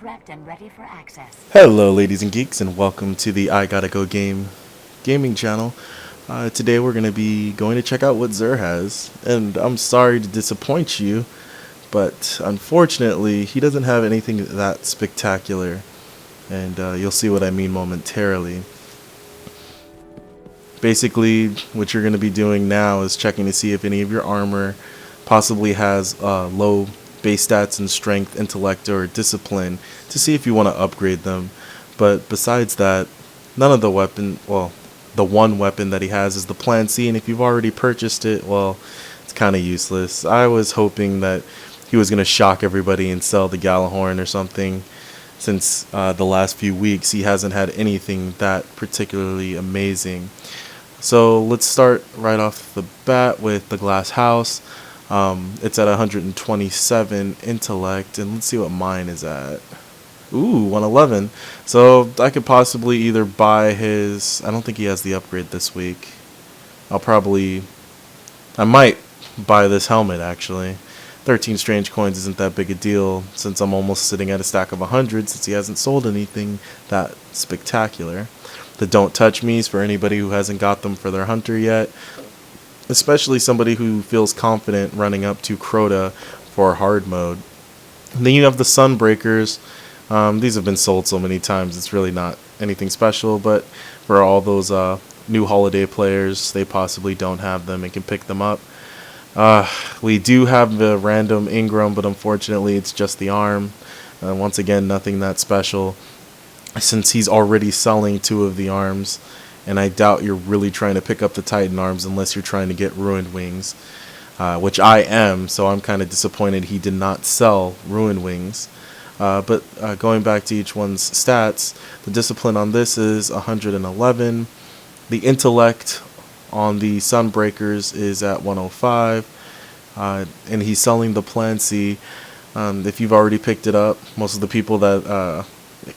prepped and ready for access. Hello, ladies and geeks, and welcome to the I Gotta Go gaming channel. Today we're going to be going to check out what Xur has, and I'm sorry to disappoint you, but unfortunately he doesn't have anything that spectacular, and you'll see what I mean momentarily. Basically, what you're going to be doing now is checking to see if any of your armor possibly has low base stats in strength, intellect, or discipline to see if you want to upgrade them. But besides that, none of the the one weapon that he has is the Plan C, and if you've already purchased it, well, it's kind of useless. I was hoping that he was going to shock everybody and sell the Galahorn or something. Since the last few weeks, he hasn't had anything that particularly amazing. So let's start right off the bat with the Glass House. It's at 127 intellect, and let's see what mine is at. Ooh, 111. So I could possibly either buy his... I don't think he has the upgrade this week. I might buy this helmet, actually. 13 strange coins isn't that big a deal, since I'm almost sitting at a stack of 100, since he hasn't sold anything that spectacular. The Don't Touch Me's for anybody who hasn't got them for their hunter yet, especially somebody who feels confident running up to Crota for hard mode. And then you have the Sunbreakers. These have been sold so many times, it's really not anything special, but for all those new holiday players, they possibly don't have them and can pick them up. We do have the random Ingram, but unfortunately it's just the arm. Once again, nothing that special, since he's already selling 2 of the arms, and I doubt you're really trying to pick up the Titan arms unless you're trying to get Ruined Wings, which I am, so I'm kind of disappointed he did not sell Ruined Wings. But going back to each one's stats, the discipline on this is 111. The intellect on the Sunbreakers is at 105. And he's selling the Plan C. If you've already picked it up, most of the people that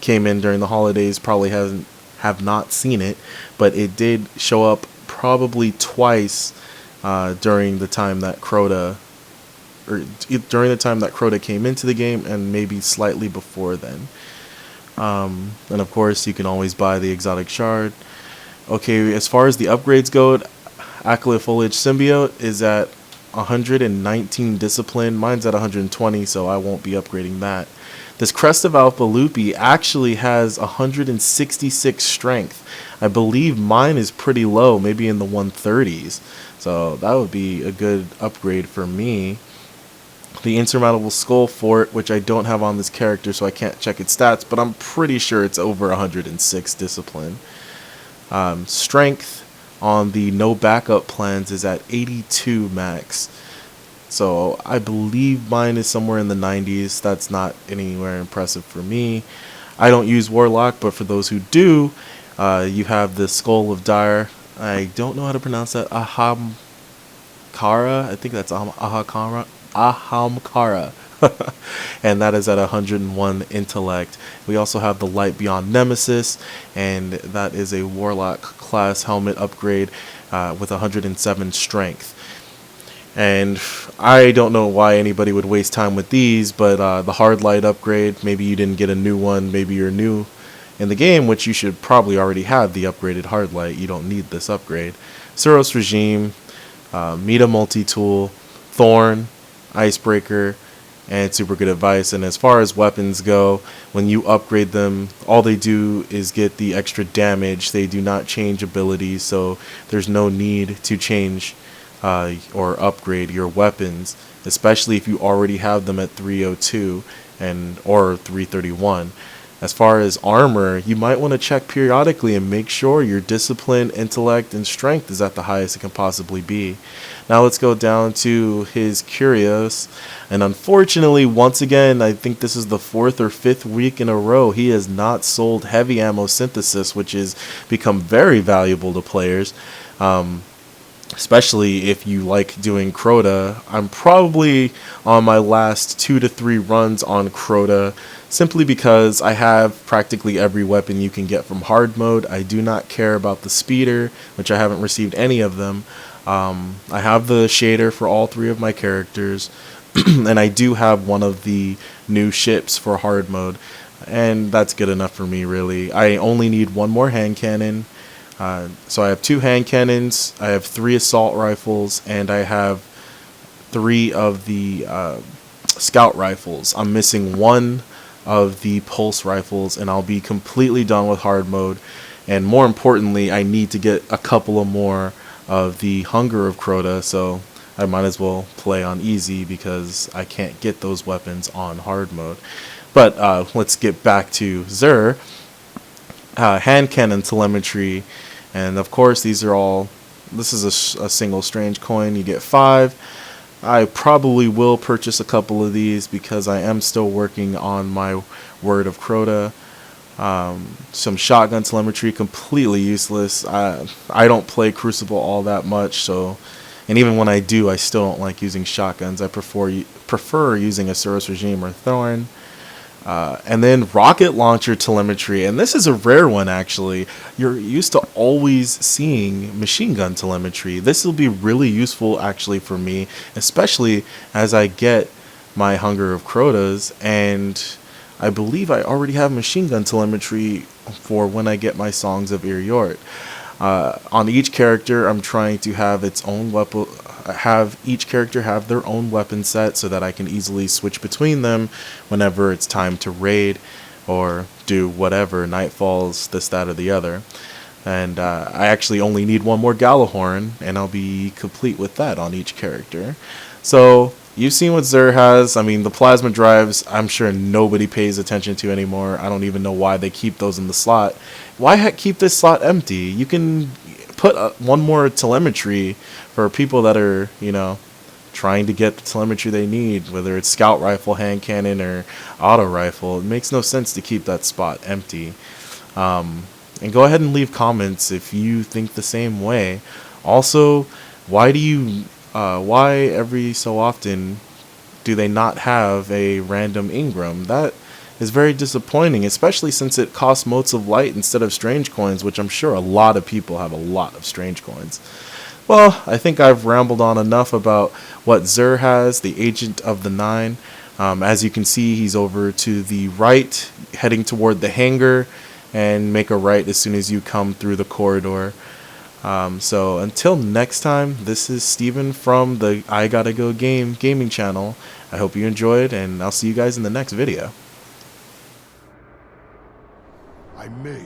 came in during the holidays probably have not seen it, but it did show up probably twice during the time that Crota came into the game, and maybe slightly before then. And of course, you can always buy the exotic shard. Okay, as far as the upgrades go, Acolyte Foliage Symbiote is at 119 discipline. Mine's at 120, so I won't be upgrading that. This Crest of Alpha Lupi actually has 166 strength. I believe mine is pretty low, maybe in the 130s. So that would be a good upgrade for me. The Insurmountable Skull Fort, which I don't have on this character, so I can't check its stats, but I'm pretty sure it's over 106 discipline. Strength on the no backup plans is at 82 max. So I believe mine is somewhere in the 90s. That's not anywhere impressive for me. I don't use Warlock, but for those who do, you have the Skull of Dire. I don't know how to pronounce that. Ahamkara? I think that's Ahamkara. And that is at 101 intellect. We also have the Light Beyond Nemesis, and that is a Warlock class helmet upgrade with 107 strength. And I don't know why anybody would waste time with these, but the Hard Light upgrade, maybe you didn't get a new one, maybe you're new in the game, which you should probably already have the upgraded Hard Light. You don't need this upgrade. Suros Regime, Meta Multi-Tool, Thorn, Icebreaker, and Super Good Advice. And as far as weapons go, when you upgrade them, all they do is get the extra damage. They do not change abilities, so there's no need to change or upgrade your weapons, especially if you already have them at 302 or 331. As far as armor, you might want to check periodically and make sure your discipline, intellect, and strength is at the highest it can possibly be. Now let's go down to his Curios. And unfortunately, once again, I think this is the 4th or 5th week in a row, he has not sold heavy ammo synthesis, which has become very valuable to players. Especially if you like doing Crota. I'm probably on my last 2 to 3 runs on Crota, simply because I have practically every weapon you can get from hard mode. I do not care about the speeder, which I haven't received any of them. I have the shader for all 3 of my characters. And I do have one of the new ships for hard mode, and that's good enough for me, really. I only need one more hand cannon. So I have 2 hand cannons, I have 3 assault rifles, and I have 3 of the scout rifles. I'm missing 1 of the pulse rifles, and I'll be completely done with hard mode. And more importantly, I need to get a couple of more of the Hunger of Crota, so I might as well play on easy because I can't get those weapons on hard mode. But let's get back to Xur. Hand cannon telemetry, and of course these are all, this is a single strange coin, you get 5. I probably will purchase a couple of these because I am still working on my Word of Crota. Some shotgun telemetry, completely useless. I don't play Crucible all that much, so, and even when I do, I still don't like using shotguns. I prefer using a Surus Regime or Thorn. And then rocket launcher telemetry, and this is a rare one actually. You're used to always seeing machine gun telemetry. This will be really useful actually for me, especially as I get my Hunger of Crotas, and I believe I already have machine gun telemetry for when I get my Songs of Iriort. On each character, I'm trying to have its own weapon, have each character have their own weapon set so that I can easily switch between them whenever it's time to raid or do whatever, Nightfalls, this, that, or the other. And I actually only need 1 more Galahorn, and I'll be complete with that on each character. So you've seen what Xur has. I mean, the plasma drives, I'm sure nobody pays attention to anymore. I don't even know why they keep those in the slot. Why keep this slot empty? You can put 1 more telemetry for people that are, you know, trying to get the telemetry they need, whether it's scout rifle, hand cannon, or auto rifle. It makes no sense to keep that spot empty. And go ahead and leave comments if you think the same way. Also, why every so often do they not have a random Ingram? That is very disappointing, especially since it costs motes of light instead of strange coins, which I'm sure a lot of people have a lot of strange coins. Well, I think I've rambled on enough about what Xur has, the Agent of the Nine. As you can see, he's over to the right, heading toward the hangar, and make a right as soon as you come through the corridor. So until next time, this is Steven from the I Gotta Go gaming channel. I hope you enjoyed, and I'll see you guys in the next video. I may